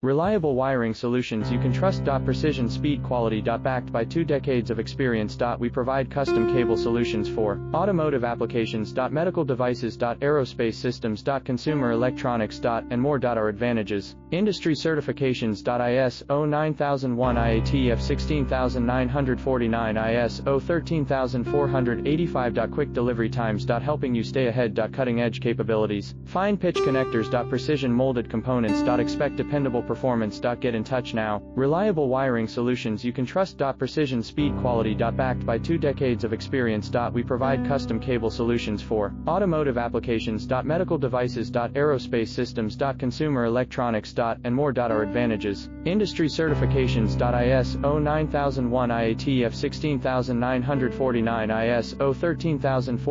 Reliable wiring solutions you can trust. Precision speed quality. Backed by 2 decades of experience. We provide custom cable solutions for automotive applications. Medical devices. Aerospace systems. Consumer electronics. And more. Our advantages: industry certifications. ISO 9001 IATF 16949 ISO 13485. Quick delivery times. Helping you stay ahead. Cutting edge capabilities: fine pitch connectors. Precision molded components. Expect dependable performance. Get in touch now. Reliable wiring solutions you can trust. Precision speed quality. Backed by 2 decades of experience. We provide custom cable solutions for automotive applications. Medical devices. Aerospace systems. Consumer electronics. And more. Our advantages: industry certifications. ISO 9001 IATF 16949 ISO 13485.